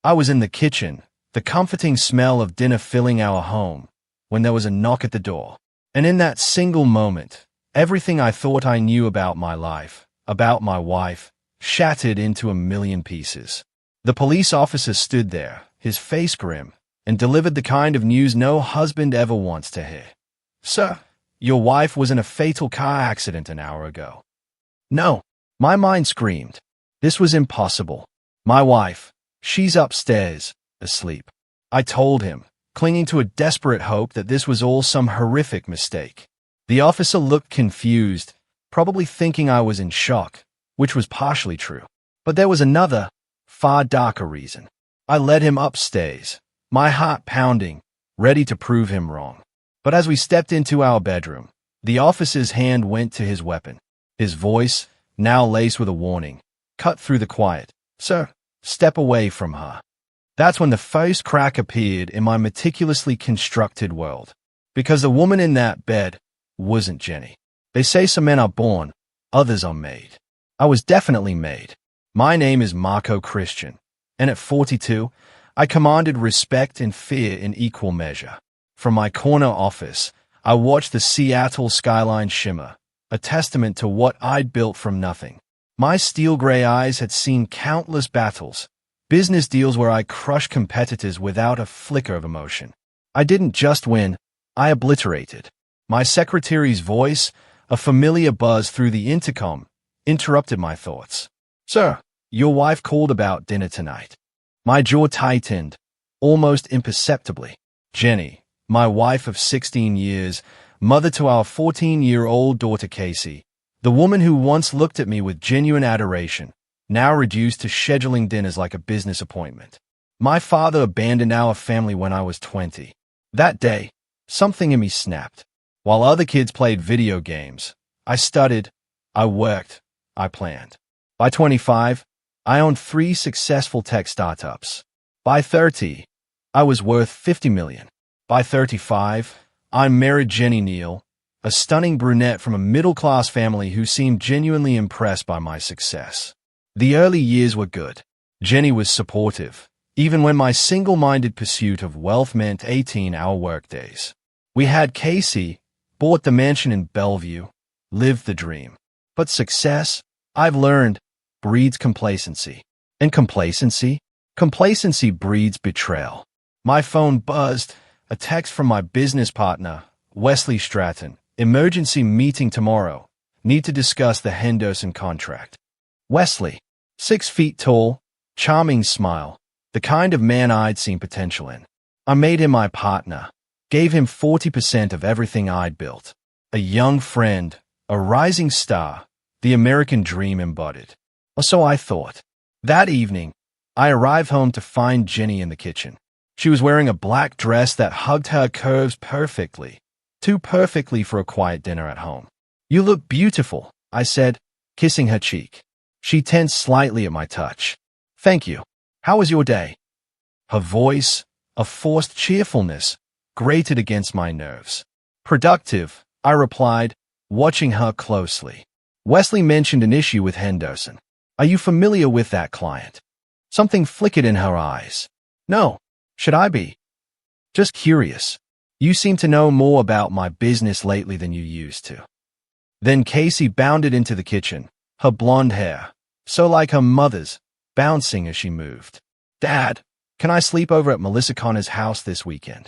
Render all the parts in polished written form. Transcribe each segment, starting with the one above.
I was in the kitchen, the comforting smell of dinner filling our home, when there was a knock at the door. And in that single moment, everything I thought I knew about my life, about my wife, shattered into a million pieces. The police officer stood there, his face grim, and delivered the kind of news no husband ever wants to hear. "Sir, your wife was in a fatal car accident an hour ago." No, my mind screamed. This was impossible. My wife, she's upstairs, asleep. I told him, clinging to a desperate hope that this was all some horrific mistake. The officer looked confused, probably thinking I was in shock, which was partially true. But there was another, far darker reason. I led him upstairs, my heart pounding, ready to prove him wrong. But as we stepped into our bedroom, the officer's hand went to his weapon. His voice, now laced with a warning, cut through the quiet. "Sir, step away from her." That's when the first crack appeared in my meticulously constructed world. Because the woman in that bed wasn't Jenny. They say some men are born, others are made. I was definitely made. My name is Marco Christian, and at 42, I commanded respect and fear in equal measure. From my corner office, I watched the Seattle skyline shimmer, a testament to what I'd built from nothing. My steel-gray eyes had seen countless battles, business deals where I crushed competitors without a flicker of emotion. I didn't just win, I obliterated. My secretary's voice, a familiar buzz through the intercom, interrupted my thoughts. "Sir, your wife called about dinner tonight." My jaw tightened, almost imperceptibly. Jenny, my wife of 16 years, mother to our 14-year-old daughter Casey, the woman who once looked at me with genuine adoration, now reduced to scheduling dinners like a business appointment. My father abandoned our family when I was 20. That day, something in me snapped. While other kids played video games, I studied, I worked, I planned. By 25, I owned 3 successful tech startups. By 30, I was worth $50 million. By 35, I married Jenny Neal, a stunning brunette from a middle-class family who seemed genuinely impressed by my success. The early years were good. Jenny was supportive, even when my single-minded pursuit of wealth meant 18-hour workdays. We had Casey, bought the mansion in Bellevue, lived the dream. But success, I've learned, breeds complacency. And complacency breeds betrayal. My phone buzzed, a text from my business partner, Wesley Stratton. "Emergency meeting tomorrow. Need to discuss the Henderson contract." Wesley, 6 feet tall, charming smile, the kind of man I'd seen potential in. I made him my partner, gave him 40% of everything I'd built. A young friend, a rising star, the American dream embodied. Or so I thought. That evening, I arrived home to find Jenny in the kitchen. She was wearing a black dress that hugged her curves perfectly, too perfectly for a quiet dinner at home. "You look beautiful," I said, kissing her cheek. She tensed slightly at my touch. "Thank you. How was your day?" Her voice, a forced cheerfulness, grated against my nerves. "Productive," I replied, watching her closely. "Wesley mentioned an issue with Henderson. Are you familiar with that client?" Something flickered in her eyes. "No. Should I be?" "Just curious. You seem to know more about my business lately than you used to." Then Casey bounded into the kitchen, her blonde hair, so like her mother's, bouncing as she moved. "Dad, can I sleep over at Melissa Connor's house this weekend?"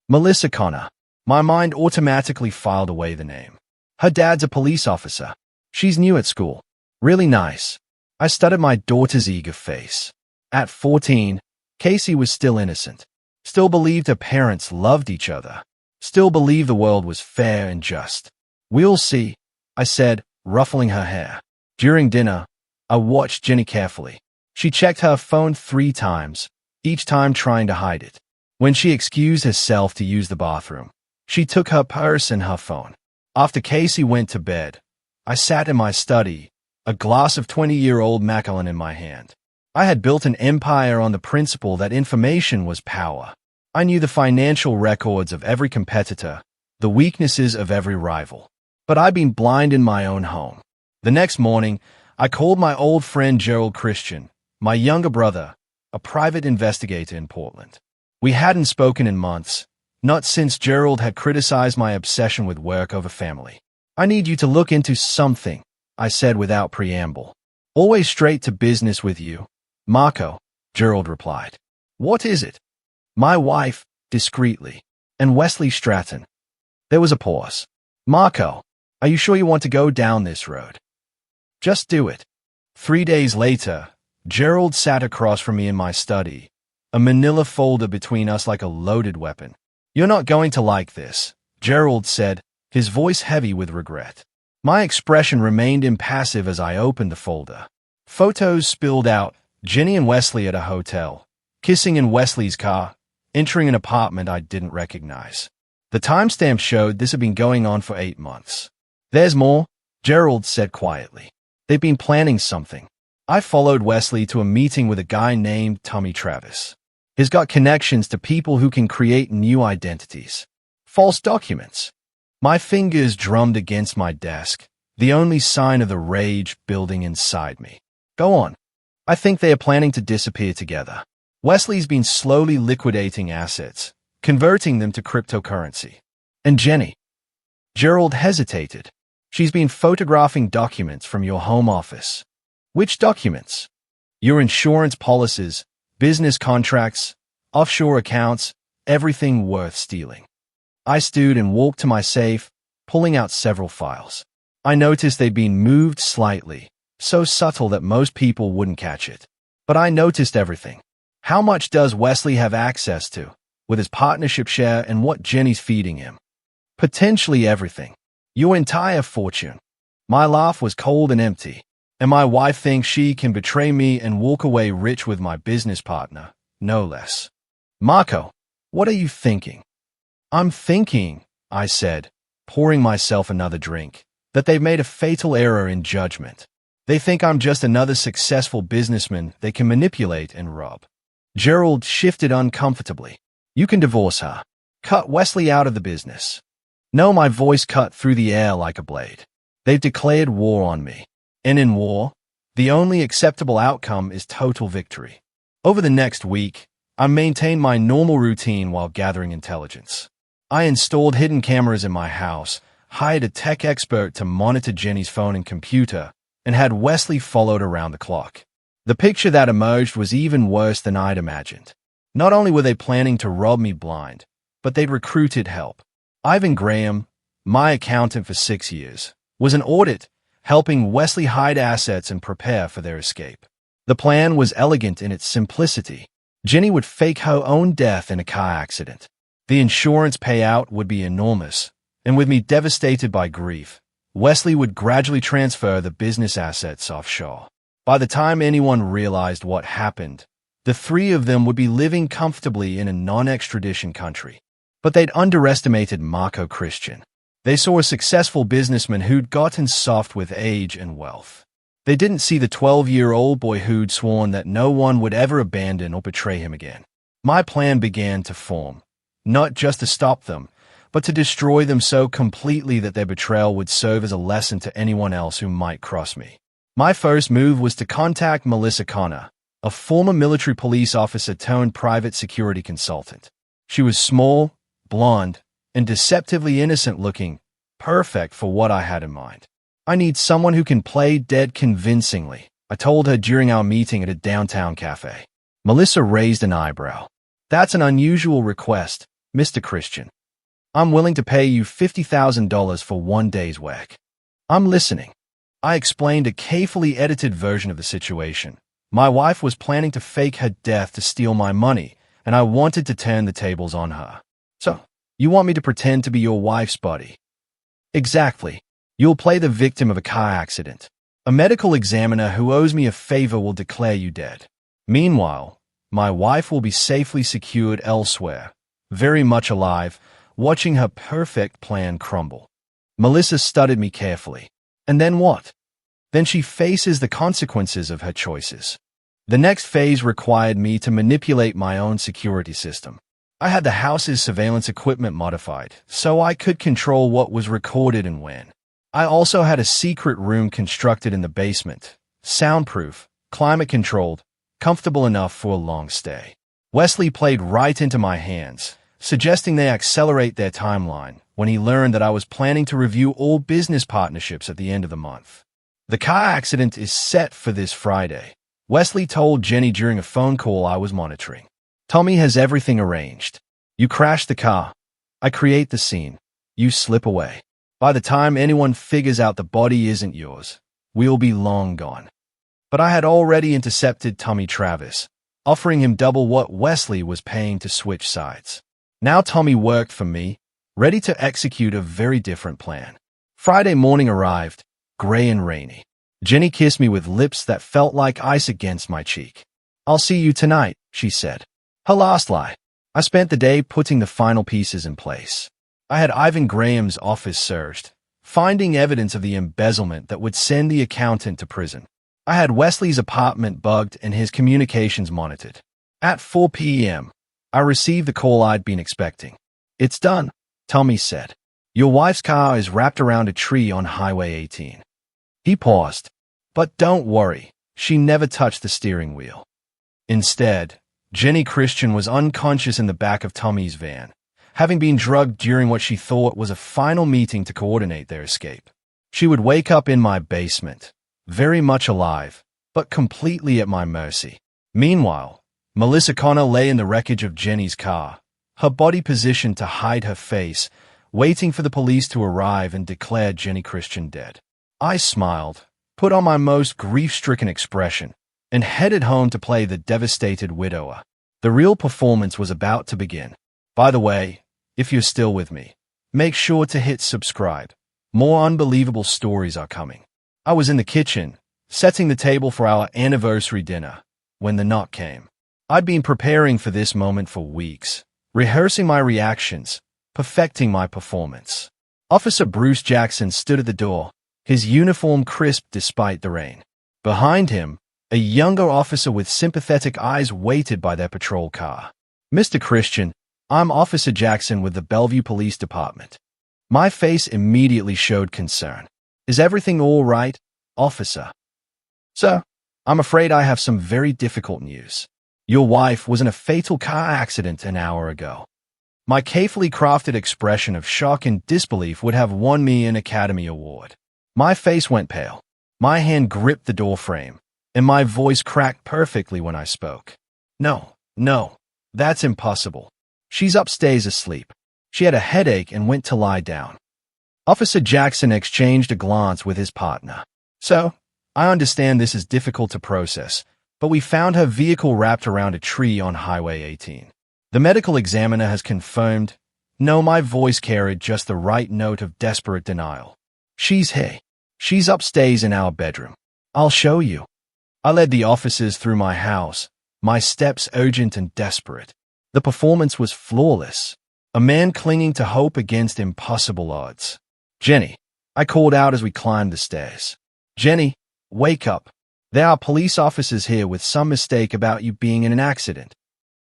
Melissa Connor. My mind automatically filed away the name. Her dad's a police officer. She's new at school. Really nice. I studied my daughter's eager face. At 14, Casey was still innocent. Still believed her parents loved each other. Still believed the world was fair and just. "We'll see," I said, ruffling her hair. During dinner, I watched Jenny carefully. She checked her phone 3 times, each time trying to hide it. When she excused herself to use the bathroom, she took her purse and her phone. After Casey went to bed, I sat in my study, a glass of 20-year-old Macallan in my hand. I had built an empire on the principle that information was power. I knew the financial records of every competitor, the weaknesses of every rival. But I'd been blind in my own home. The next morning, I called my old friend Gerald Christian, my younger brother, a private investigator in Portland. We hadn't spoken in months, not since Gerald had criticized my obsession with work over family. I need you to look into something, I said without preamble. Always straight to business with you, Marco, Gerald replied. What is it? My wife, discreetly, and Wesley Stratton. There was a pause. Marco, are you sure you want to go down this road? Just do it. 3 days later, Gerald sat across from me in my study, a manila folder between us like a loaded weapon. You're not going to like this, Gerald said, his voice heavy with regret. My expression remained impassive as I opened the folder. Photos spilled out, Jenny and Wesley at a hotel, kissing in Wesley's car, entering an apartment I didn't recognize. The timestamp showed this had been going on for 8 months. There's more, Gerald said quietly. They've been planning something. I followed Wesley to a meeting with a guy named Tommy Travis. He's got connections to people who can create new identities. False documents. My fingers drummed against my desk, the only sign of the rage building inside me. Go on. I think they are planning to disappear together. Wesley's been slowly liquidating assets, converting them to cryptocurrency. And Jenny? Gerald hesitated. She's been photographing documents from your home office. Which documents? Your insurance policies, business contracts, offshore accounts, everything worth stealing. I stood and walked to my safe, pulling out several files. I noticed they'd been moved slightly, so subtle that most people wouldn't catch it. But I noticed everything. How much does Wesley have access to, with his partnership share and what Jenny's feeding him? Potentially everything. Your entire fortune. My laugh was cold and empty, and my wife thinks she can betray me and walk away rich with my business partner, no less. Marco, what are you thinking? I'm thinking, I said, pouring myself another drink, that they've made a fatal error in judgment. They think I'm just another successful businessman they can manipulate and rob. Gerald shifted uncomfortably. You can divorce her. Cut Wesley out of the business. No, my voice cut through the air like a blade. They've declared war on me. And in war, the only acceptable outcome is total victory. Over the next week, I maintained my normal routine while gathering intelligence. I installed hidden cameras in my house, hired a tech expert to monitor Jenny's phone and computer, and had Wesley followed around the clock. The picture that emerged was even worse than I'd imagined. Not only were they planning to rob me blind, but they'd recruited help. Ivan Graham, my accountant for 6 years, was an audit, helping Wesley hide assets and prepare for their escape. The plan was elegant in its simplicity. Jenny would fake her own death in a car accident. The insurance payout would be enormous, and with me devastated by grief, Wesley would gradually transfer the business assets offshore. By the time anyone realized what happened, the three of them would be living comfortably in a non-extradition country. But they'd underestimated Marco Christian. They saw a successful businessman who'd gotten soft with age and wealth. They didn't see the 12-year-old boy who'd sworn that no one would ever abandon or betray him again. My plan began to form, not just to stop them, but to destroy them so completely that their betrayal would serve as a lesson to anyone else who might cross me. My first move was to contact Melissa Connor, a former military police officer turned private security consultant. She was small, blonde, and deceptively innocent-looking, perfect for what I had in mind. I need someone who can play dead convincingly, I told her during our meeting at a downtown cafe. Melissa raised an eyebrow. That's an unusual request, Mr. Christian. I'm willing to pay you $50,000 for 1 day's work. I'm listening. I explained a carefully edited version of the situation. My wife was planning to fake her death to steal my money, and I wanted to turn the tables on her. So, you want me to pretend to be your wife's buddy? Exactly. You'll play the victim of a car accident. A medical examiner who owes me a favor will declare you dead. Meanwhile, my wife will be safely secured elsewhere, very much alive, watching her perfect plan crumble. Melissa studied me carefully. And then what? Then she faces the consequences of her choices. The next phase required me to manipulate my own security system. I had the house's surveillance equipment modified, so I could control what was recorded and when. I also had a secret room constructed in the basement, soundproof, climate-controlled, comfortable enough for a long stay. Wesley played right into my hands, suggesting they accelerate their timeline when he learned that I was planning to review all business partnerships at the end of the month. The car accident is set for this Friday, Wesley told Jenny during a phone call I was monitoring. Tommy has everything arranged. You crash the car. I create the scene. You slip away. By the time anyone figures out the body isn't yours, we'll be long gone. But I had already intercepted Tommy Travis, offering him double what Wesley was paying to switch sides. Now Tommy worked for me, ready to execute a very different plan. Friday morning arrived, gray and rainy. Jenny kissed me with lips that felt like ice against my cheek. I'll see you tonight, she said. Her last lie. I spent the day putting the final pieces in place. I had Ivan Graham's office searched, finding evidence of the embezzlement that would send the accountant to prison. I had Wesley's apartment bugged and his communications monitored. At 4 p.m., I received the call I'd been expecting. It's done, Tommy said. Your wife's car is wrapped around a tree on Highway 18. He paused. But don't worry, she never touched the steering wheel. Instead, Jenny Christian was unconscious in the back of Tommy's van, having been drugged during what she thought was a final meeting to coordinate their escape. She would wake up in my basement, very much alive, but completely at my mercy. Meanwhile, Melissa Connor lay in the wreckage of Jenny's car, her body positioned to hide her face, waiting for the police to arrive and declare Jenny Christian dead. I smiled, put on my most grief-stricken expression, and headed home to play the devastated widower. The real performance was about to begin. By the way, if you're still with me, make sure to hit subscribe. More unbelievable stories are coming. I was in the kitchen, setting the table for our anniversary dinner, when the knock came. I'd been preparing for this moment for weeks, rehearsing my reactions, perfecting my performance. Officer Bruce Jackson stood at the door, his uniform crisp despite the rain. Behind him, a younger officer with sympathetic eyes waited by their patrol car. Mr. Christian, I'm Officer Jackson with the Bellevue Police Department. My face immediately showed concern. Is everything all right, officer? Sir, I'm afraid I have some very difficult news. Your wife was in a fatal car accident an hour ago. My carefully crafted expression of shock and disbelief would have won me an Academy Award. My face went pale. My hand gripped the door frame, and my voice cracked perfectly when I spoke. No, that's impossible. She's upstairs asleep. She had a headache and went to lie down. Officer Jackson exchanged a glance with his partner. So, I understand this is difficult to process, but we found her vehicle wrapped around a tree on Highway 18. The medical examiner has confirmed. No, my voice carried just the right note of desperate denial. She's upstairs in our bedroom. I'll show you. I led the officers through my house, my steps urgent and desperate. The performance was flawless. A man clinging to hope against impossible odds. Jenny, I called out as we climbed the stairs. Jenny, wake up. There are police officers here with some mistake about you being in an accident.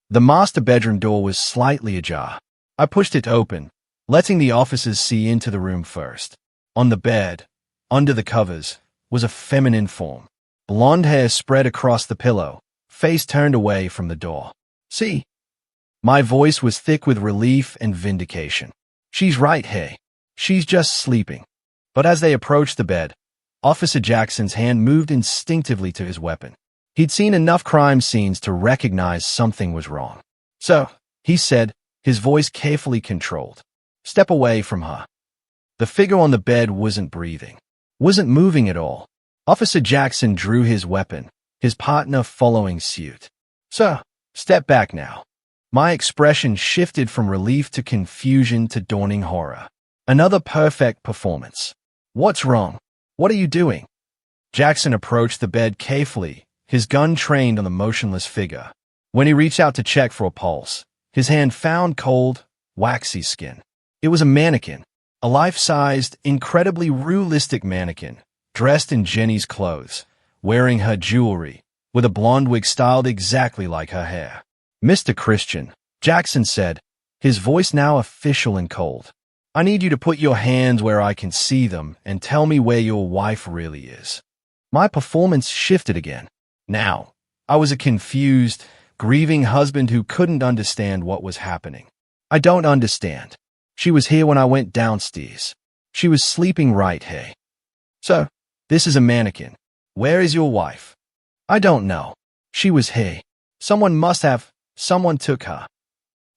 The master bedroom door was slightly ajar. I pushed it open, letting the officers see into the room first. On the bed, under the covers, was a feminine form. Blonde hair spread across the pillow, face turned away from the door. See? My voice was thick with relief and vindication. She's right, hey. She's just sleeping. But as they approached the bed, Officer Jackson's hand moved instinctively to his weapon. He'd seen enough crime scenes to recognize something was wrong. So, he said, his voice carefully controlled. Step away from her. The figure on the bed wasn't breathing, wasn't moving at all. Officer Jackson drew his weapon, his partner following suit. Sir, step back now. My expression shifted from relief to confusion to dawning horror. Another perfect performance. What's wrong? What are you doing? Jackson approached the bed carefully, his gun trained on the motionless figure. When he reached out to check for a pulse, his hand found cold, waxy skin. It was a mannequin, a life-sized, incredibly realistic mannequin, dressed in Jenny's clothes, wearing her jewelry, with a blonde wig styled exactly like her hair. Mr. Christian, Jackson said, his voice now official and cold. I need you to put your hands where I can see them and tell me where your wife really is. My performance shifted again. Now, I was a confused, grieving husband who couldn't understand what was happening. I don't understand. She was here when I went downstairs. She was sleeping right here. So, this is a mannequin. Where is your wife? I don't know. She was here. Someone took her.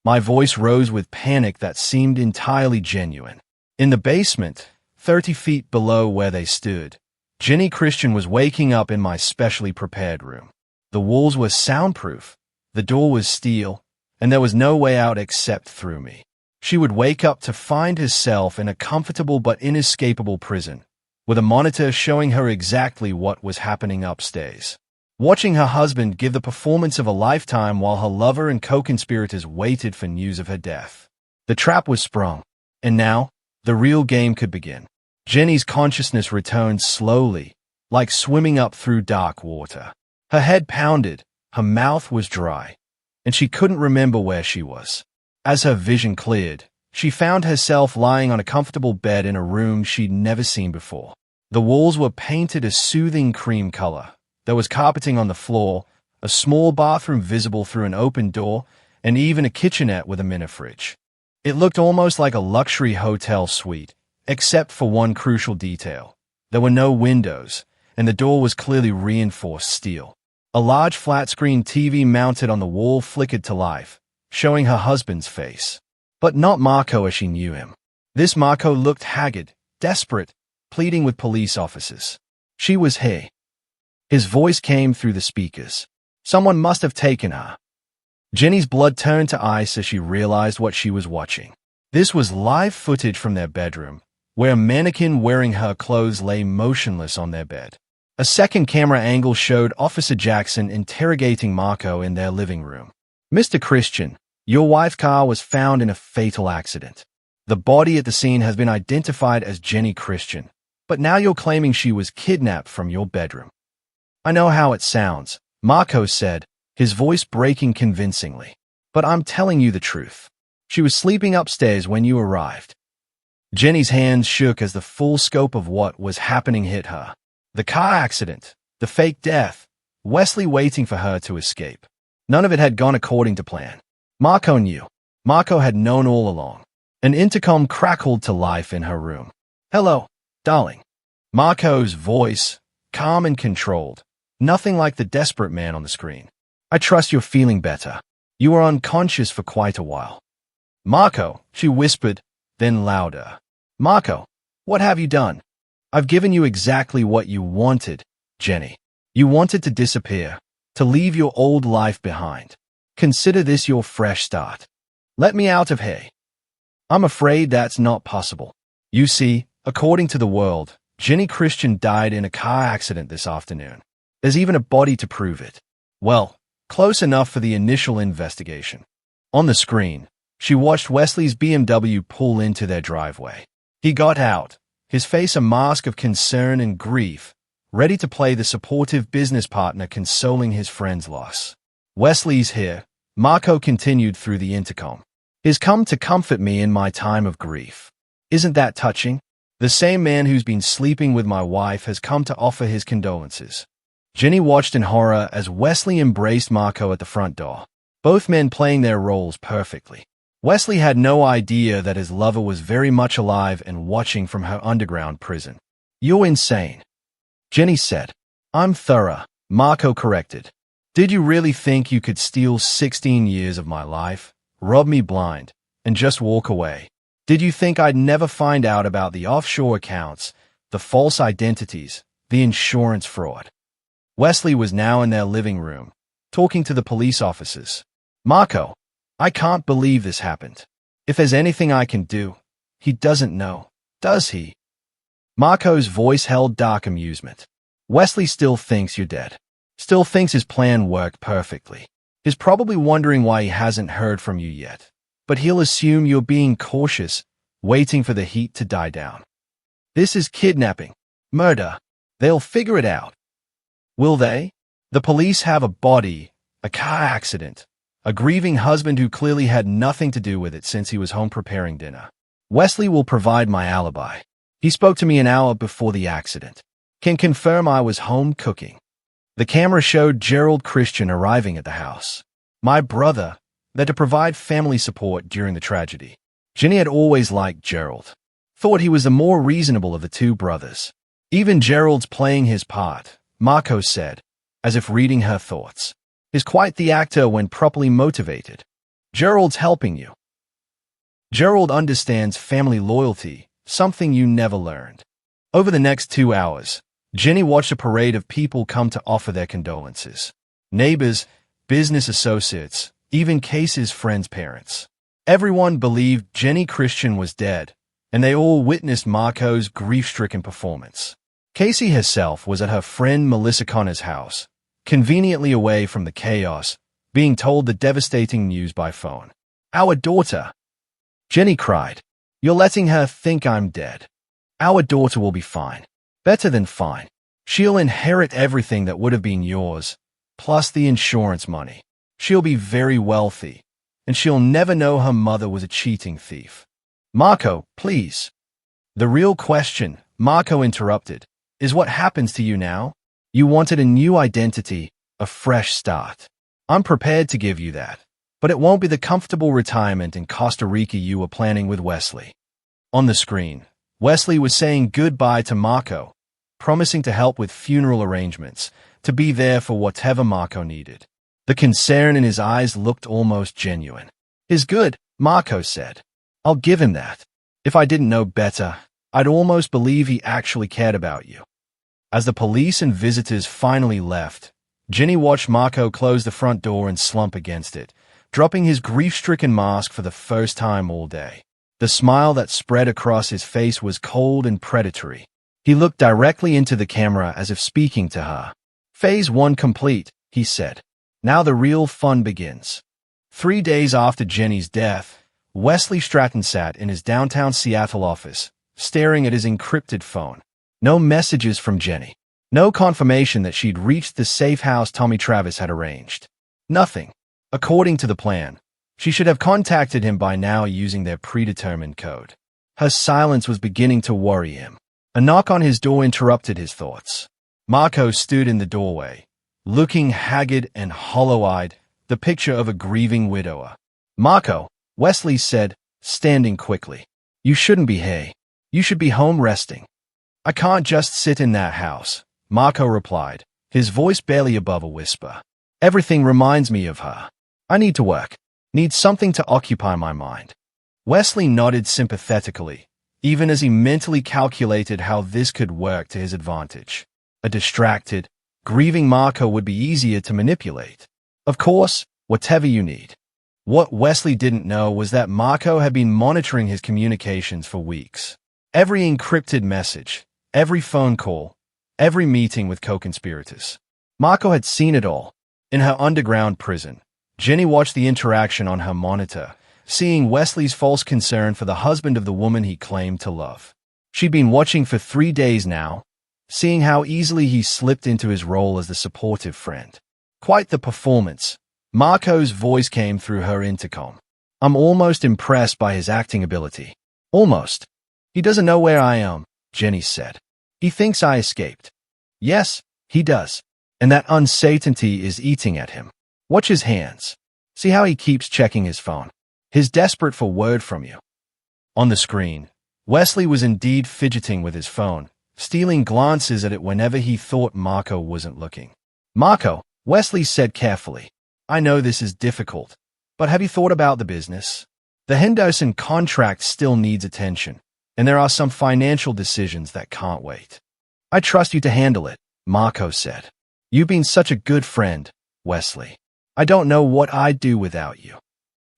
My voice rose with panic that seemed entirely genuine. In the basement, 30 feet below where they stood, Jenny Christian was waking up in my specially prepared room. The walls were soundproof, the door was steel, and there was no way out except through me. She would wake up to find herself in a comfortable but inescapable prison, with a monitor showing her exactly what was happening upstairs. Watching her husband give the performance of a lifetime while her lover and co-conspirators waited for news of her death. The trap was sprung, and now, the real game could begin. Jenny's consciousness returned slowly, like swimming up through dark water. Her head pounded, her mouth was dry, and she couldn't remember where she was. As her vision cleared, she found herself lying on a comfortable bed in a room she'd never seen before. The walls were painted a soothing cream color. There was carpeting on the floor, a small bathroom visible through an open door, and even a kitchenette with a mini fridge. It looked almost like a luxury hotel suite, except for one crucial detail. There were no windows, and the door was clearly reinforced steel. A large flat-screen TV mounted on the wall flickered to life, showing her husband's face. But not Marco as she knew him. This Marco looked haggard, desperate, pleading with police officers. She was here. His voice came through the speakers. Someone must have taken her. Jenny's blood turned to ice as she realized what she was watching. This was live footage from their bedroom, where a mannequin wearing her clothes lay motionless on their bed. A second camera angle showed Officer Jackson interrogating Marco in their living room. Mr. Christian, your wife's car was found in a fatal accident. The body at the scene has been identified as Jenny Christian, but now you're claiming she was kidnapped from your bedroom. I know how it sounds, Marco said, his voice breaking convincingly. But I'm telling you the truth. She was sleeping upstairs when you arrived. Jenny's hands shook as the full scope of what was happening hit her. The car accident, the fake death, Wesley waiting for her to escape. None of it had gone according to plan. Marco knew. Marco had known all along. An intercom crackled to life in her room. Hello, darling. Marco's voice, calm and controlled. Nothing like the desperate man on the screen. I trust you're feeling better. You were unconscious for quite a while. Marco, she whispered, then louder. Marco, what have you done? I've given you exactly what you wanted, Jenny. You wanted to disappear, to leave your old life behind. Consider this your fresh start. Let me out of here. I'm afraid that's not possible. You see, according to the world, Jenny Christian died in a car accident this afternoon. There's even a body to prove it. Well, close enough for the initial investigation. On the screen, she watched Wesley's BMW pull into their driveway. He got out, his face a mask of concern and grief, ready to play the supportive business partner consoling his friend's loss. Wesley's here, Marco continued through the intercom. He's come to comfort me in my time of grief. Isn't that touching? The same man who's been sleeping with my wife has come to offer his condolences. Jenny watched in horror as Wesley embraced Marco at the front door, both men playing their roles perfectly. Wesley had no idea that his lover was very much alive and watching from her underground prison. You're insane, Jenny said. I'm thorough, Marco corrected. Did you really think you could steal 16 years of my life, rob me blind, and just walk away? Did you think I'd never find out about the offshore accounts, the false identities, the insurance fraud? Wesley was now in their living room, talking to the police officers. Marco, I can't believe this happened. If there's anything I can do, he doesn't know, does he? Marco's voice held dark amusement. Wesley still thinks you're dead. Still thinks his plan worked perfectly. He's probably wondering why he hasn't heard from you yet. But he'll assume you're being cautious, waiting for the heat to die down. This is kidnapping, murder. They'll figure it out. Will they? The police have a body, a car accident, a grieving husband who clearly had nothing to do with it since he was home preparing dinner. Wesley will provide my alibi. He spoke to me an hour before the accident. Can confirm I was home cooking. The camera showed Gerald Christian arriving at the house. My brother, there to provide family support during the tragedy. Jenny had always liked Gerald. Thought he was the more reasonable of the two brothers. Even Gerald's playing his part, Marco said, as if reading her thoughts. Is quite the actor when properly motivated. Gerald's helping you. Gerald understands family loyalty, something you never learned. Over the next 2 hours, Jenny watched a parade of people come to offer their condolences. Neighbors, business associates, even Casey's friends' parents. Everyone believed Jenny Christian was dead, and they all witnessed Marco's grief-stricken performance. Casey herself was at her friend Melissa Connor's house, conveniently away from the chaos, being told the devastating news by phone. Our daughter. Jenny cried. You're letting her think I'm dead. Our daughter will be fine. Better than fine. She'll inherit everything that would have been yours, plus the insurance money. She'll be very wealthy, and she'll never know her mother was a cheating thief. Marco, please. The real question, Marco interrupted, is what happens to you now? You wanted a new identity, a fresh start. I'm prepared to give you that, but it won't be the comfortable retirement in Costa Rica you were planning with Wesley. On the screen, Wesley was saying goodbye to Marco, promising to help with funeral arrangements, to be there for whatever Marco needed. The concern in his eyes looked almost genuine. Is good, Marco said. I'll give him that. If I didn't know better, I'd almost believe he actually cared about you. As the police and visitors finally left, Jenny watched Marco close the front door and slump against it, dropping his grief-stricken mask for the first time all day. The smile that spread across his face was cold and predatory. He looked directly into the camera as if speaking to her. Phase 1 complete, he said. Now the real fun begins. 3 days after Jenny's death, Wesley Stratton sat in his downtown Seattle office, staring at his encrypted phone. No messages from Jenny. No confirmation that she'd reached the safe house Tommy Travis had arranged. Nothing. According to the plan, she should have contacted him by now using their predetermined code. Her silence was beginning to worry him. A knock on his door interrupted his thoughts. Marco stood in the doorway, looking haggard and hollow-eyed, the picture of a grieving widower. Marco, Wesley said, standing quickly. You shouldn't be here. You should be home resting. I can't just sit in that house, Marco replied, his voice barely above a whisper. Everything reminds me of her. I need to work. Need something to occupy my mind. Wesley nodded sympathetically, even as he mentally calculated how this could work to his advantage. A distracted, grieving Marco would be easier to manipulate. Of course, whatever you need. What Wesley didn't know was that Marco had been monitoring his communications for weeks. Every encrypted message, every phone call, every meeting with co-conspirators. Marco had seen it all. In her underground prison, Jenny watched the interaction on her monitor, seeing Wesley's false concern for the husband of the woman he claimed to love. She'd been watching for 3 days now, seeing how easily he slipped into his role as the supportive friend. Quite the performance. Marco's voice came through her intercom. I'm almost impressed by his acting ability. Almost. He doesn't know where I am, Jenny said. He thinks I escaped. Yes, he does. And that uncertainty is eating at him. Watch his hands. See how he keeps checking his phone. He's desperate for word from you. On the screen, Wesley was indeed fidgeting with his phone, stealing glances at it whenever he thought Marco wasn't looking. Marco, Wesley said carefully, I know this is difficult, but have you thought about the business? The Henderson contract still needs attention, and there are some financial decisions that can't wait. I trust you to handle it, Marco said. You've been such a good friend, Wesley. I don't know what I'd do without you.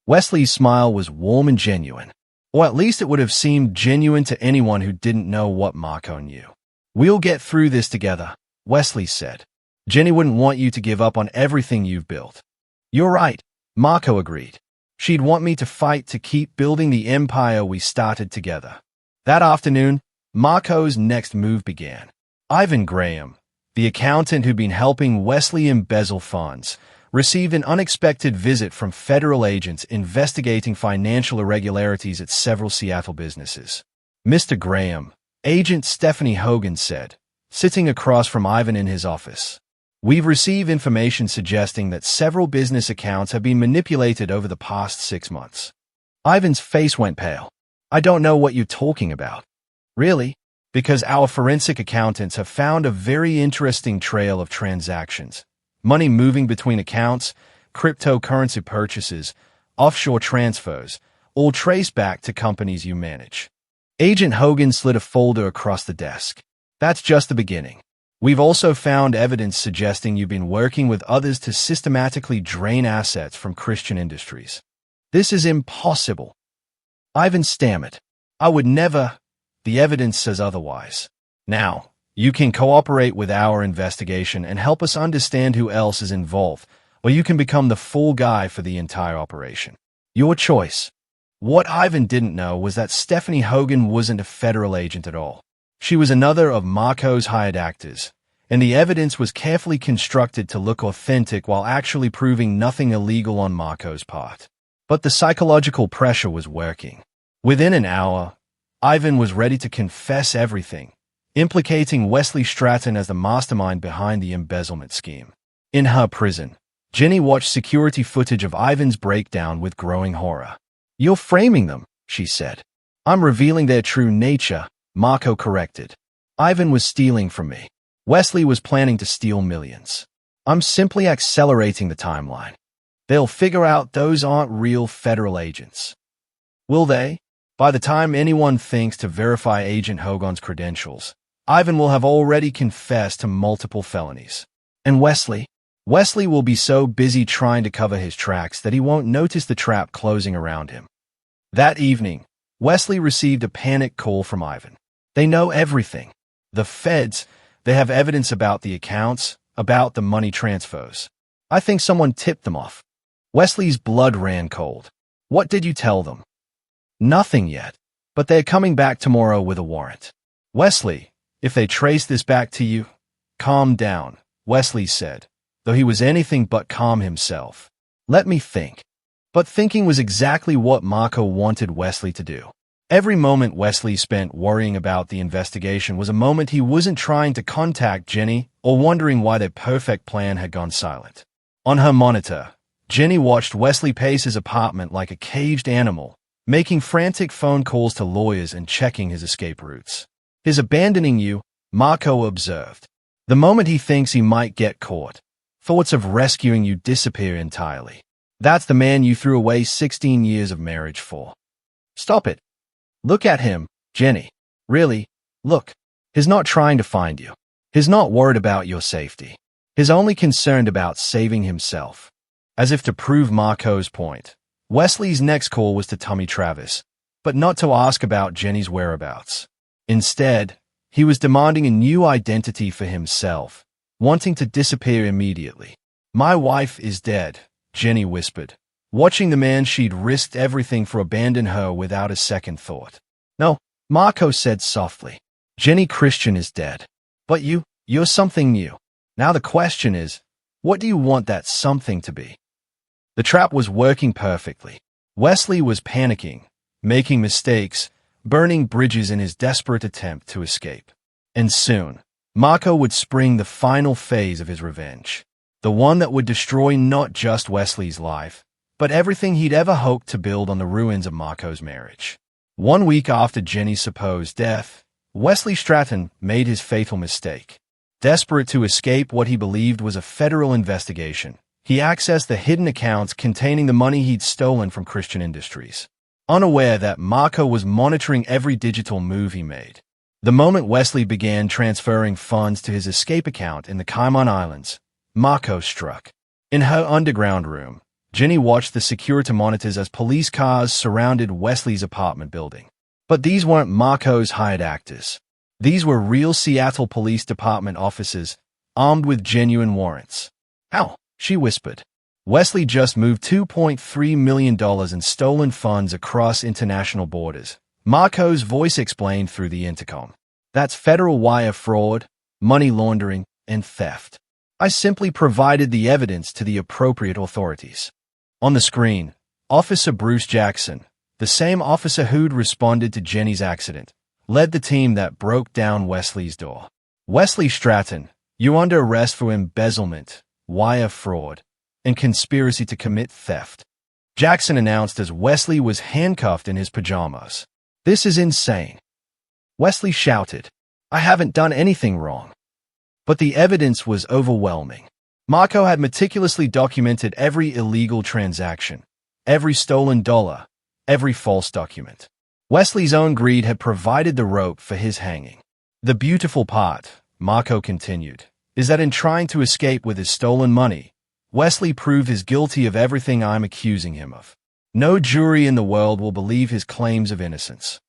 Wesley's smile was warm and genuine, or at least it would have seemed genuine to anyone who didn't know what Marco knew. We'll get through this together, Wesley said. Jenny wouldn't want you to give up on everything you've built. You're right, Marco agreed. She'd want me to fight to keep building the empire we started together. That afternoon, Marco's next move began. Ivan Graham, the accountant who'd been helping Wesley embezzle funds, received an unexpected visit from federal agents investigating financial irregularities at several Seattle businesses. Mr. Graham, Agent Stephanie Hogan said, sitting across from Ivan in his office. We've received information suggesting that several business accounts have been manipulated over the past 6 months. Ivan's face went pale. I don't know what you're talking about. Really? Because our forensic accountants have found a very interesting trail of transactions. Money moving between accounts, cryptocurrency purchases, offshore transfers, all traced back to companies you manage. Agent Hogan slid a folder across the desk. That's just the beginning. We've also found evidence suggesting you've been working with others to systematically drain assets from Christian Industries. This is impossible. Ivan stammered. I would never. The evidence says otherwise. Now, you can cooperate with our investigation and help us understand who else is involved, or you can become the fall guy for the entire operation. Your choice. What Ivan didn't know was that Stephanie Hogan wasn't a federal agent at all. She was another of Marco's hired actors, and the evidence was carefully constructed to look authentic while actually proving nothing illegal on Marco's part. But the psychological pressure was working. Within an hour, Ivan was ready to confess everything, implicating Wesley Stratton as the mastermind behind the embezzlement scheme. In her prison, Jenny watched security footage of Ivan's breakdown with growing horror. You're framing them, she said. I'm revealing their true nature, Marco corrected. Ivan was stealing from me. Wesley was planning to steal millions. I'm simply accelerating the timeline. They'll figure out those aren't real federal agents. Will they? By the time anyone thinks to verify Agent Hogan's credentials, Ivan will have already confessed to multiple felonies. And Wesley? Wesley will be so busy trying to cover his tracks that he won't notice the trap closing around him. That evening, Wesley received a panic call from Ivan. They know everything. The feds, they have evidence about the accounts, about the money transfers. I think someone tipped them off. Wesley's blood ran cold. What did you tell them? Nothing yet, but they're coming back tomorrow with a warrant. Wesley, if they trace this back to you, calm down, Wesley said, though he was anything but calm himself. Let me think. But thinking was exactly what Marco wanted Wesley to do. Every moment Wesley spent worrying about the investigation was a moment he wasn't trying to contact Jenny or wondering why their perfect plan had gone silent. On her monitor, Jenny watched Wesley pace his apartment like a caged animal, making frantic phone calls to lawyers and checking his escape routes. His abandoning you, Marco observed. The moment he thinks he might get caught, thoughts of rescuing you disappear entirely. That's the man you threw away 16 years of marriage for. Stop it. Look at him, Jenny. Really, look. He's not trying to find you. He's not worried about your safety. He's only concerned about saving himself. As if to prove Marco's point, Wesley's next call was to Tommy Travis, but not to ask about Jenny's whereabouts. Instead, he was demanding a new identity for himself, wanting to disappear immediately. My wife is dead, Jenny whispered, watching the man she'd risked everything for abandon her without a second thought. No, Marco said softly. Jenny Christian is dead. But you're something new. Now the question is, what do you want that something to be? The trap was working perfectly. Wesley was panicking, making mistakes, burning bridges in his desperate attempt to escape. And soon, Marco would spring the final phase of his revenge. The one that would destroy not just Wesley's life, but everything he'd ever hoped to build on the ruins of Marco's marriage. 1 week after Jenny's supposed death, Wesley Stratton made his fatal mistake. Desperate to escape what he believed was a federal investigation, he accessed the hidden accounts containing the money he'd stolen from Christian Industries, unaware that Marco was monitoring every digital move he made. The moment Wesley began transferring funds to his escape account in the Cayman Islands, Marco struck. In her underground room, Jenny watched the security monitors as police cars surrounded Wesley's apartment building. But these weren't Marco's hired actors. These were real Seattle Police Department officers, armed with genuine warrants. How? She whispered. Wesley just moved $2.3 million in stolen funds across international borders. Marco's voice explained through the intercom. That's federal wire fraud, money laundering, and theft. I simply provided the evidence to the appropriate authorities. On the screen, Officer Bruce Jackson, the same officer who'd responded to Jenny's accident, led the team that broke down Wesley's door. Wesley Stratton, You're under arrest for embezzlement, wire fraud, and conspiracy to commit theft," Jackson announced as Wesley was handcuffed in his pajamas. "This is insane," Wesley shouted. "I haven't done anything wrong." But the evidence was overwhelming. Marco had meticulously documented every illegal transaction, every stolen dollar, every false document. Wesley's own greed had provided the rope for his hanging. "The beautiful part," Marco continued, "is that in trying to escape with his stolen money, Wesley proved he's guilty of everything I'm accusing him of. No jury in the world will believe his claims of innocence."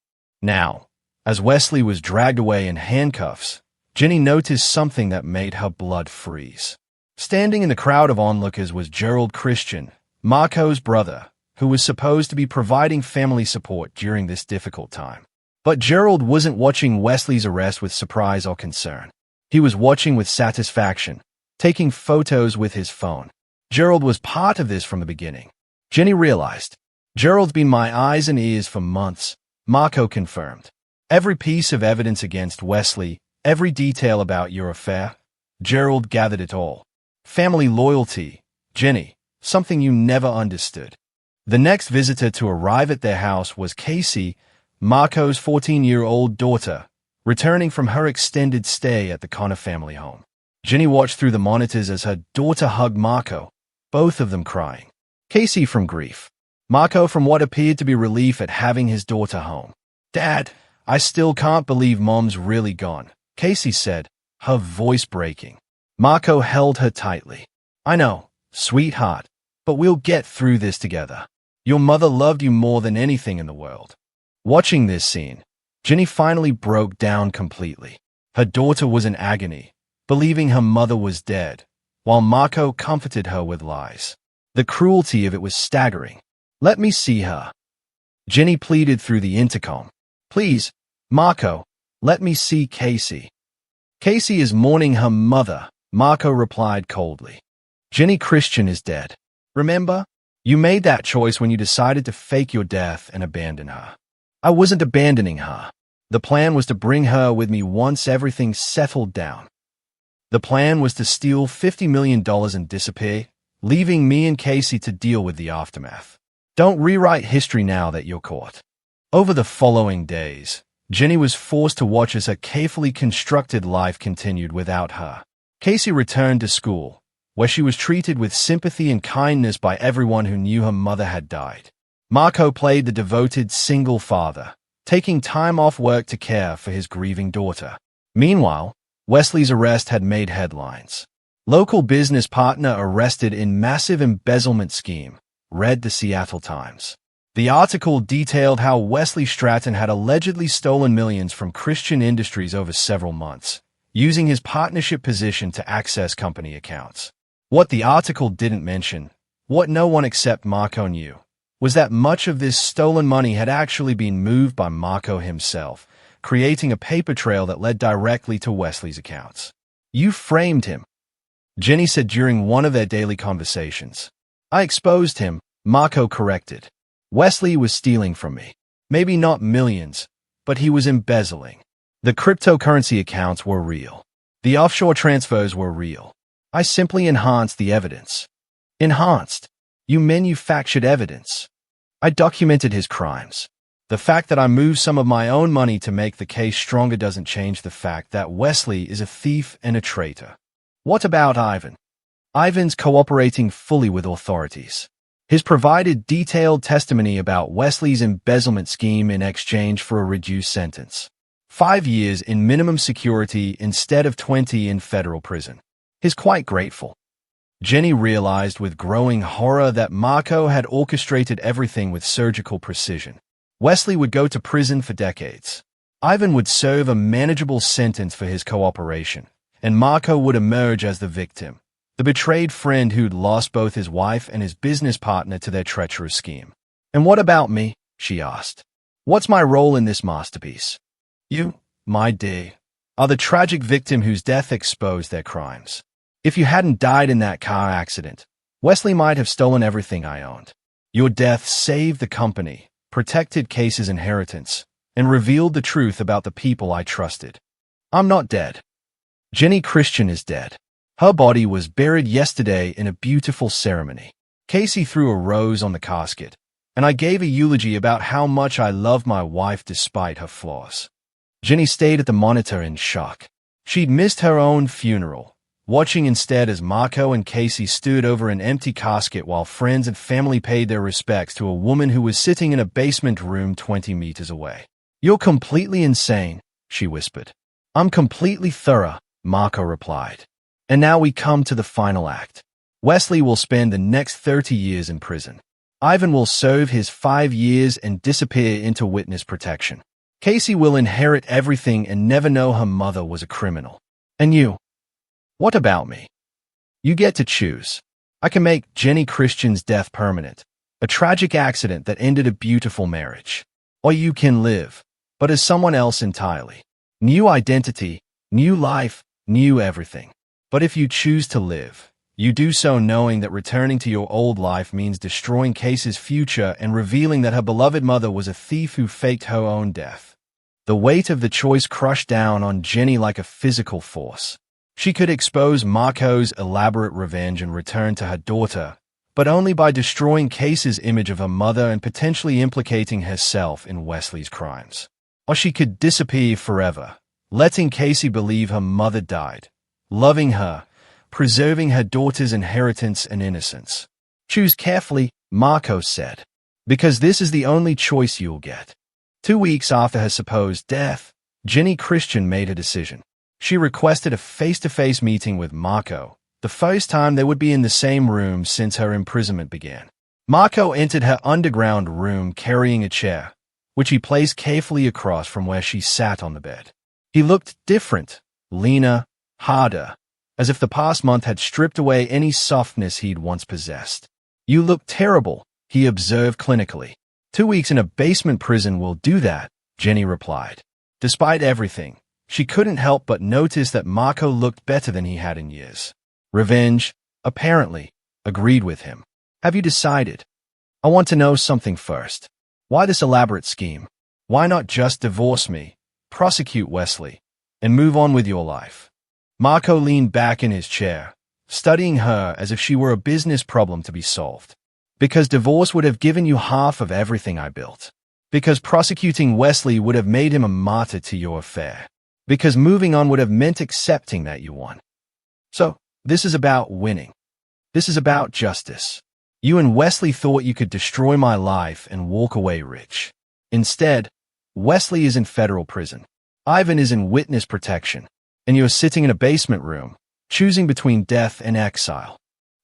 Now, as Wesley was dragged away in handcuffs, Jenny noticed something that made her blood freeze. Standing in the crowd of onlookers was Gerald Christian, Marco's brother, who was supposed to be providing family support during this difficult time. But Gerald wasn't watching Wesley's arrest with surprise or concern. He was watching with satisfaction, taking photos with his phone. Gerald was part of this from the beginning. Jenny realized. "Gerald's been my eyes and ears for months," Marco confirmed. "Every piece of evidence against Wesley, every detail about your affair, Gerald gathered it all. Family loyalty, Jenny, something you never understood." The next visitor to arrive at their house was Casey, Marco's 14-year-old daughter, returning from her extended stay at the Connor family home. Jenny watched through the monitors as her daughter hugged Marco, both of them crying. Casey from grief, Marco from what appeared to be relief at having his daughter home. "Dad, I still can't believe Mom's really gone," Casey said, her voice breaking. Marco held her tightly. "I know, sweetheart, but we'll get through this together. Your mother loved you more than anything in the world." Watching this scene, Jenny finally broke down completely. Her daughter was in agony, believing her mother was dead, while Marco comforted her with lies. The cruelty of it was staggering. "Let me see her," Jenny pleaded through the intercom. "Please, Marco, let me see Casey." "Casey is mourning her mother," Marco replied coldly. "Jenny Christian is dead. Remember? You made that choice when you decided to fake your death and abandon her." "I wasn't abandoning her. The plan was to bring her with me once everything settled down. The plan was to steal $50 million and disappear, leaving me and Casey to deal with the aftermath. Don't rewrite history now that you're caught." Over the following days, Jenny was forced to watch as her carefully constructed life continued without her. Casey returned to school, where she was treated with sympathy and kindness by everyone who knew her mother had died. Marco played the devoted single father, taking time off work to care for his grieving daughter. Meanwhile, Wesley's arrest had made headlines. "Local business partner arrested in massive embezzlement scheme," read the Seattle Times. The article detailed how Wesley Stratton had allegedly stolen millions from Christian Industries over several months, using his partnership position to access company accounts. What the article didn't mention, what no one except Marco knew, was that much of this stolen money had actually been moved by Marco himself, creating a paper trail that led directly to Wesley's accounts. "You framed him," Jenny said during one of their daily conversations. "I exposed him," Marco corrected. "Wesley was stealing from me. Maybe not millions, but he was embezzling. The cryptocurrency accounts were real. The offshore transfers were real. I simply enhanced the evidence." "Enhanced? You manufactured evidence." "I documented his crimes. The fact that I moved some of my own money to make the case stronger doesn't change the fact that Wesley is a thief and a traitor." "What about Ivan?" "Ivan's cooperating fully with authorities. He's provided detailed testimony about Wesley's embezzlement scheme in exchange for a reduced sentence. 5 years in minimum security instead of 20 in federal prison. He's quite grateful." Jenny realized with growing horror that Marco had orchestrated everything with surgical precision. Wesley would go to prison for decades. Ivan would serve a manageable sentence for his cooperation, and Marco would emerge as the victim, the betrayed friend who'd lost both his wife and his business partner to their treacherous scheme. "And what about me?" she asked. "What's my role in this masterpiece?" "You, my dear, are the tragic victim whose death exposed their crimes. If you hadn't died in that car accident, Wesley might have stolen everything I owned. Your death saved the company, protected Casey's inheritance, and revealed the truth about the people I trusted. I'm not dead." Jenny Christian is dead. Her body was buried yesterday in a beautiful ceremony. Casey threw a rose on the casket, and I gave a eulogy about how much I love my wife despite her flaws. Jenny stayed at the monitor in shock. She'd missed her own funeral, watching instead as Marco and Casey stood over an empty casket while friends and family paid their respects to a woman who was sitting in a basement room 20 meters away. "You're completely insane," she whispered. "I'm completely thorough," Marco replied. And now we come to the final act. Wesley will spend the next 30 years in prison. Ivan will serve his 5 years and disappear into witness protection. Casey will inherit everything and never know her mother was a criminal. And you? What about me? You get to choose. I can make Jenny Christian's death permanent, a tragic accident that ended a beautiful marriage. Or you can live, but as someone else entirely. New identity, new life, new everything. But if you choose to live, you do so knowing that returning to your old life means destroying Casey's future and revealing that her beloved mother was a thief who faked her own death. The weight of the choice crushed down on Jenny like a physical force. She could expose Marco's elaborate revenge and return to her daughter, but only by destroying Casey's image of her mother and potentially implicating herself in Wesley's crimes. Or she could disappear forever, letting Casey believe her mother died, loving her, preserving her daughter's inheritance and innocence. Choose carefully, Marco said, because this is the only choice you'll get. 2 weeks after her supposed death, Jenny Christian made her decision. She requested a face-to-face meeting with Marco, the first time they would be in the same room since her imprisonment began. Marco entered her underground room carrying a chair, which he placed carefully across from where she sat on the bed. He looked different, leaner, harder, as if the past month had stripped away any softness he'd once possessed. "You look terrible," he observed clinically. 2 weeks in a basement prison will do that, Jenny replied. Despite everything, she couldn't help but notice that Marco looked better than he had in years. Revenge, apparently, agreed with him. "Have you decided? I want to know something first. Why this elaborate scheme? Why not just divorce me, prosecute Wesley, and move on with your life?" Marco leaned back in his chair, studying her as if she were a business problem to be solved. "Because divorce would have given you half of everything I built. Because prosecuting Wesley would have made him a martyr to your affair. Because moving on would have meant accepting that you won. So, this is about winning. This is about justice. You and Wesley thought you could destroy my life and walk away rich. Instead, Wesley is in federal prison. Ivan is in witness protection. And you're sitting in a basement room, choosing between death and exile.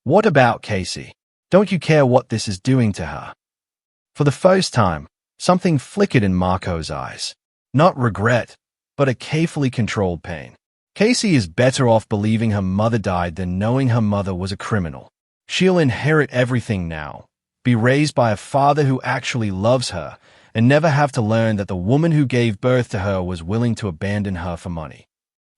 What about Casey? Don't you care what this is doing to her?" For the first time, something flickered in Marco's eyes. Not regret, but a carefully controlled pain. Casey is better off believing her mother died than knowing her mother was a criminal. She'll inherit everything now, be raised by a father who actually loves her, and never have to learn that the woman who gave birth to her was willing to abandon her for money.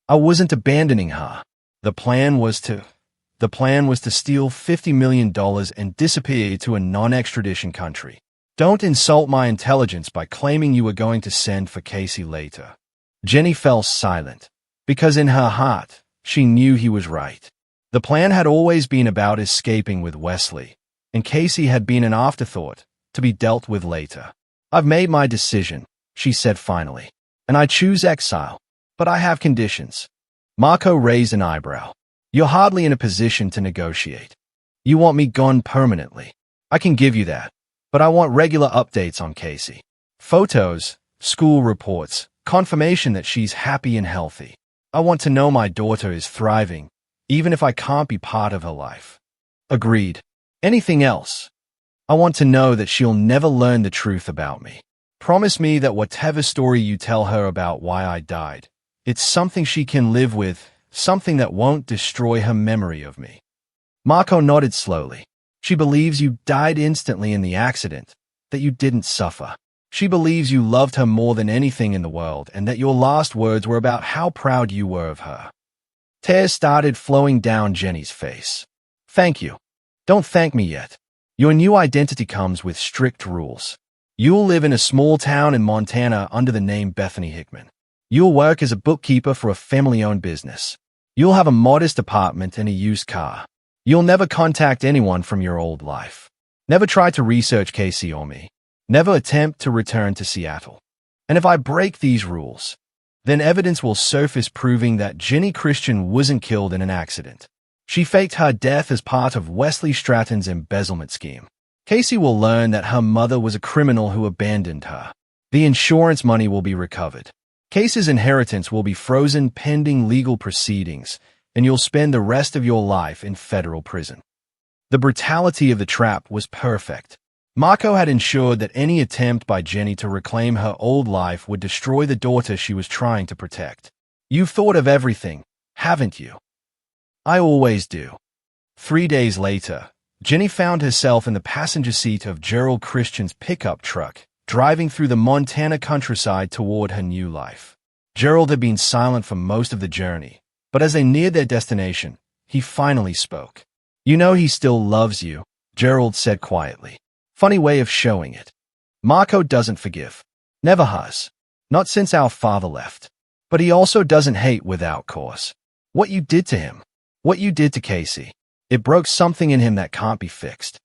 "I wasn't abandoning her. The plan was to steal $50 million and disappear to a non-extradition country. Don't insult my intelligence by claiming you were going to send for Casey later." Jenny fell silent, because in her heart, she knew he was right. The plan had always been about escaping with Wesley, and Casey had been an afterthought, to be dealt with later. "I've made my decision," she said finally, "and I choose exile. But I have conditions." Marco raised an eyebrow. "You're hardly in a position to negotiate. You want me gone permanently. I can give you that, but I want regular updates on Casey. Photos, school reports, confirmation that she's happy and healthy. I want to know my daughter is thriving, even if I can't be part of her life." "Agreed. Anything else?" "I want to know that she'll never learn the truth about me. Promise me that whatever story you tell her about why I died, it's something she can live with, something that won't destroy her memory of me." Marco nodded slowly. "She believes you died instantly in the accident, that you didn't suffer. She believes you loved her more than anything in the world and that your last words were about how proud you were of her." Tears started flowing down Jenny's face. "Thank you. Don't thank me yet. Your new identity comes with strict rules. You'll live in a small town in Montana under the name Bethany Hickman. You'll work as a bookkeeper for a family-owned business. You'll have a modest apartment and a used car. You'll never contact anyone from your old life. Never try to research Casey or me. Never attempt to return to Seattle. And if I break these rules, then evidence will surface proving that Ginny Christian wasn't killed in an accident. She faked her death as part of Wesley Stratton's embezzlement scheme. Casey will learn that her mother was a criminal who abandoned her. The insurance money will be recovered. Casey's inheritance will be frozen pending legal proceedings, and you'll spend the rest of your life in federal prison. The brutality of the trap was perfect. Marco had ensured that any attempt by Jenny to reclaim her old life would destroy the daughter she was trying to protect. You've thought of everything, haven't you? I always do. 3 days later, Jenny found herself in the passenger seat of Gerald Christian's pickup truck, driving through the Montana countryside toward her new life. Gerald had been silent for most of the journey, but as they neared their destination, he finally spoke. You know he still loves you, Gerald said quietly. Funny way of showing it. Marco doesn't forgive. Never has. Not since our father left. But he also doesn't hate without cause. What you did to him. What you did to Casey. It broke something in him that can't be fixed.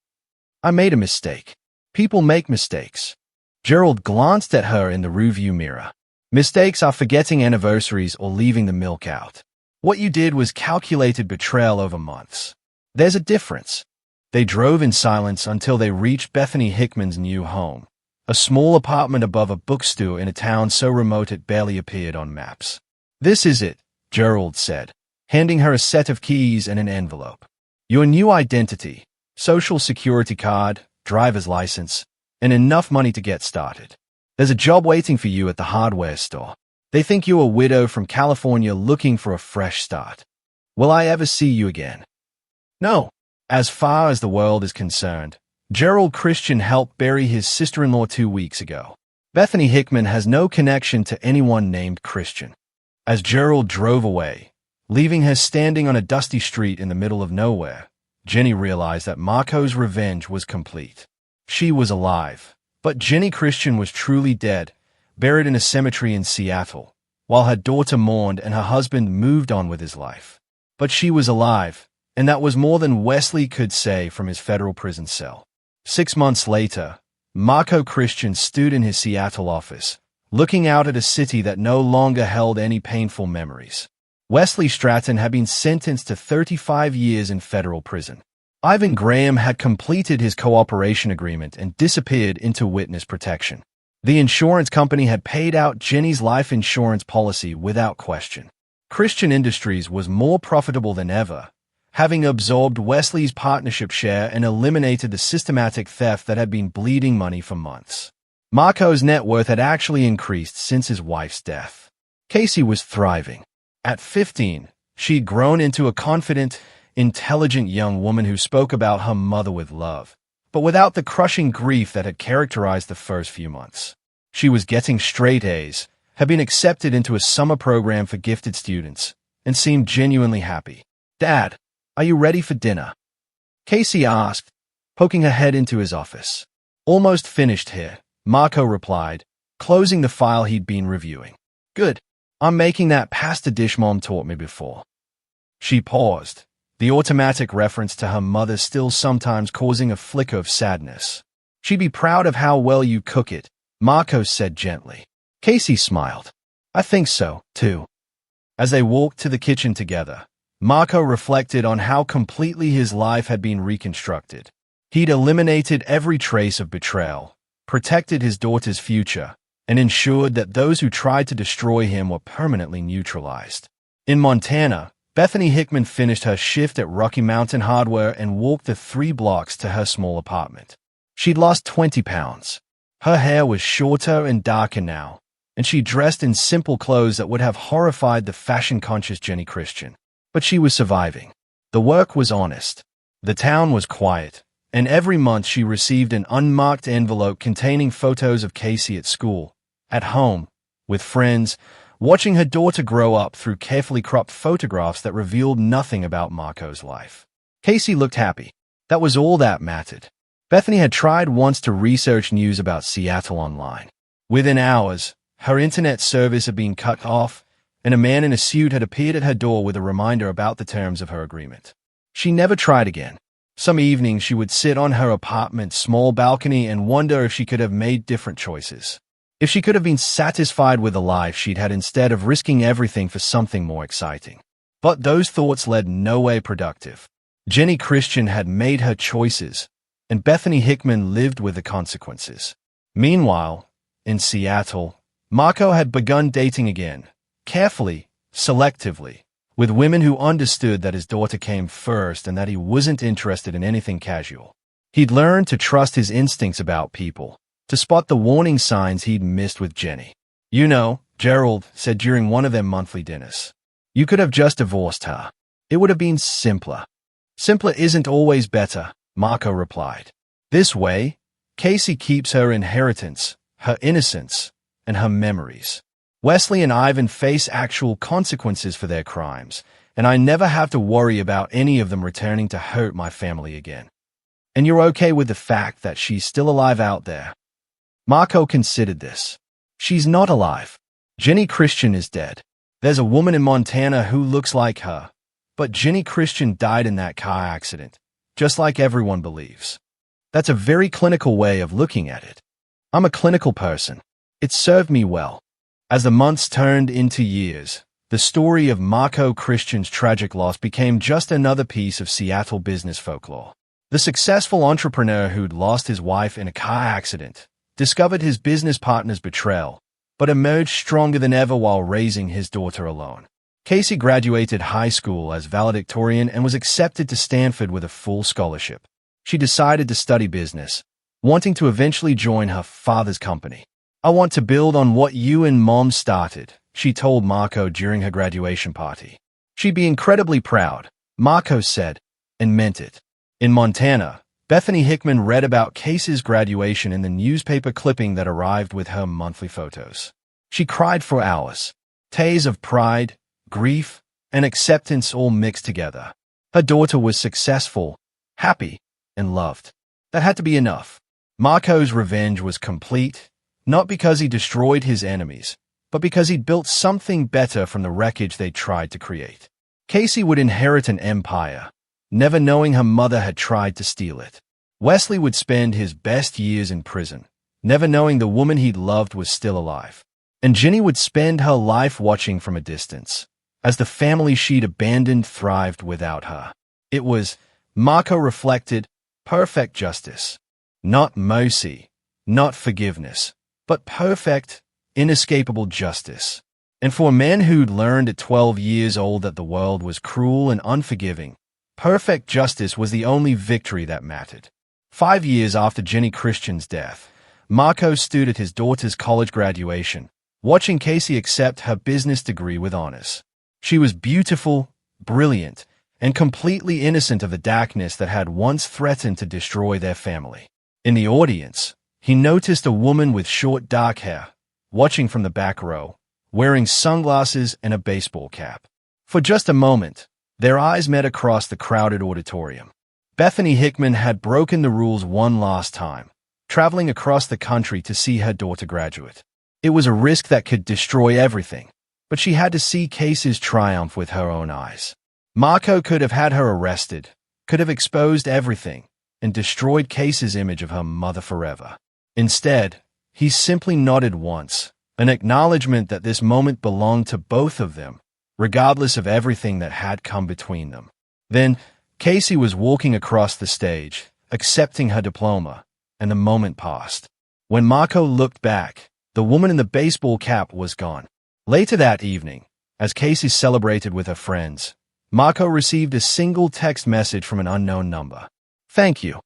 I made a mistake. People make mistakes. Gerald glanced at her in the rearview mirror. Mistakes are forgetting anniversaries or leaving the milk out. What you did was calculated betrayal over months. There's a difference. They drove in silence until they reached Bethany Hickman's new home, a small apartment above a bookstore in a town so remote it barely appeared on maps. This is it, Gerald said, handing her a set of keys and an envelope. Your new identity, social security card, driver's license, and enough money to get started. There's a job waiting for you at the hardware store. They think you're a widow from California looking for a fresh start. Will I ever see you again? No. As far as the world is concerned, Gerald Christian helped bury his sister-in-law 2 weeks ago. Bethany Hickman has no connection to anyone named Christian. As Gerald drove away, leaving her standing on a dusty street in the middle of nowhere, Jenny realized that Marco's revenge was complete. She was alive, but Ginny Christian was truly dead, buried in a cemetery in Seattle, while her daughter mourned and her husband moved on with his life. But she was alive, and that was more than Wesley could say from his federal prison cell. 6 months later, Marco Christian stood in his Seattle office, looking out at a city that no longer held any painful memories. Wesley Stratton had been sentenced to 35 years in federal prison. Ivan Graham had completed his cooperation agreement and disappeared into witness protection. The insurance company had paid out Jenny's life insurance policy without question. Christian Industries was more profitable than ever, having absorbed Wesley's partnership share and eliminated the systematic theft that had been bleeding money for months. Marco's net worth had actually increased since his wife's death. Casey was thriving. At 15, she'd grown into a confident, intelligent young woman who spoke about her mother with love, but without the crushing grief that had characterized the first few months. She was getting straight A's, had been accepted into a summer program for gifted students, and seemed genuinely happy. Dad, are you ready for dinner? Casey asked, poking her head into his office. Almost finished here, Marco replied, closing the file he'd been reviewing. Good. I'm making that pasta dish Mom taught me before. She paused, the automatic reference to her mother still sometimes causing a flicker of sadness. She'd be proud of how well you cook it, Marco said gently. Casey smiled. I think so, too. As they walked to the kitchen together, Marco reflected on how completely his life had been reconstructed. He'd eliminated every trace of betrayal, protected his daughter's future, and ensured that those who tried to destroy him were permanently neutralized. In Montana, Bethany Hickman finished her shift at Rocky Mountain Hardware and walked the 3 blocks to her small apartment. She'd lost 20 pounds. Her hair was shorter and darker now, and she dressed in simple clothes that would have horrified the fashion-conscious Ginny Christian. But she was surviving. The work was honest. The town was quiet, and every month she received an unmarked envelope containing photos of Casey at school, at home, with friends, watching her daughter grow up through carefully cropped photographs that revealed nothing about Marco's life. Casey looked happy. That was all that mattered. Bethany had tried once to research news about Seattle online. Within hours, her internet service had been cut off, and a man in a suit had appeared at her door with a reminder about the terms of her agreement. She never tried again. Some evenings she would sit on her apartment's small balcony and wonder if she could have made different choices. If she could have been satisfied with the life she'd had instead of risking everything for something more exciting. But those thoughts led nowhere productive. Jenny Christian had made her choices, and Bethany Hickman lived with the consequences. Meanwhile, in Seattle, Marco had begun dating again, carefully, selectively, with women who understood that his daughter came first and that he wasn't interested in anything casual. He'd learned to trust his instincts about people, to spot the warning signs he'd missed with Jenny. "You know," Gerald said during one of their monthly dinners, "you could have just divorced her. It would have been simpler." "Simpler isn't always better," Marco replied. "This way, Casey keeps her inheritance, her innocence, and her memories. Wesley and Ivan face actual consequences for their crimes, and I never have to worry about any of them returning to hurt my family again. And you're okay with the fact that she's still alive out there?" Marco considered this. "She's not alive. Jenny Christian is dead. There's a woman in Montana who looks like her, but Jenny Christian died in that car accident, just like everyone believes." That's a very clinical way of looking at it. I'm a clinical person. It served me well. As the months turned into years, the story of Marco Christian's tragic loss became just another piece of Seattle business folklore. The successful entrepreneur who'd lost his wife in a car accident discovered his business partner's betrayal, but emerged stronger than ever while raising his daughter alone. Casey graduated high school as valedictorian and was accepted to Stanford with a full scholarship. She decided to study business, wanting to eventually join her father's company. "I want to build on what you and Mom started," she told Marco during her graduation party. "She'd be incredibly proud," Marco said, and meant it. In Montana, Bethany Hickman read about Casey's graduation in the newspaper clipping that arrived with her monthly photos. She cried for hours. Tales of pride, grief, and acceptance all mixed together. Her daughter was successful, happy, and loved. That had to be enough. Marco's revenge was complete, not because he destroyed his enemies, but because he'd built something better from the wreckage they tried to create. Casey would inherit an empire, never knowing her mother had tried to steal it. Wesley would spend his best years in prison, never knowing the woman he'd loved was still alive. And Jenny would spend her life watching from a distance, as the family she'd abandoned thrived without her. It was, Marco reflected, perfect justice. Not mercy, not forgiveness, but perfect, inescapable justice. And for a man who'd learned at 12 years old that the world was cruel and unforgiving, perfect justice was the only victory that mattered. 5 years after Jenny Christian's death, Marco stood at his daughter's college graduation, watching Casey accept her business degree with honors. She was beautiful, brilliant, and completely innocent of the darkness that had once threatened to destroy their family. In the audience, he noticed a woman with short dark hair, watching from the back row, wearing sunglasses and a baseball cap. For just a moment, their eyes met across the crowded auditorium. Bethany Hickman had broken the rules one last time, traveling across the country to see her daughter graduate. It was a risk that could destroy everything, but she had to see Casey's triumph with her own eyes. Marco could have had her arrested, could have exposed everything, and destroyed Casey's image of her mother forever. Instead, he simply nodded once, an acknowledgement that this moment belonged to both of them, regardless of everything that had come between them. Then, Casey was walking across the stage, accepting her diploma, and the moment passed. When Marco looked back, the woman in the baseball cap was gone. Later that evening, as Casey celebrated with her friends, Marco received a single text message from an unknown number. "Thank you."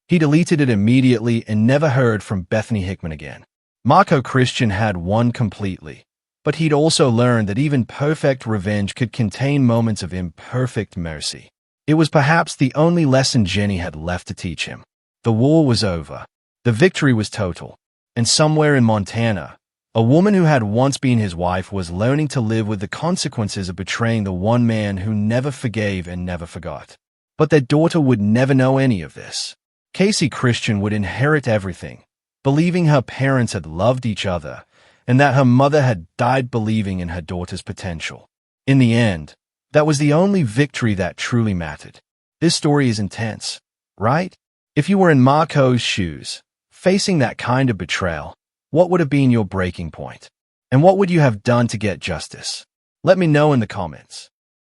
He deleted it immediately and never heard from Bethany Hickman again. Marco Christian had won completely, but he'd also learned that even perfect revenge could contain moments of imperfect mercy. It was perhaps the only lesson Jenny had left to teach him. The war was over. The victory was total. And somewhere in Montana, a woman who had once been his wife was learning to live with the consequences of betraying the one man who never forgave and never forgot. But their daughter would never know any of this. Casey Christian would inherit everything, believing her parents had loved each other and that her mother had died believing in her daughter's potential. In the end, that was the only victory that truly mattered. This story is intense, right? If you were in Marco's shoes, facing that kind of betrayal, what would have been your breaking point? And what would you have done to get justice? Let me know in the comments.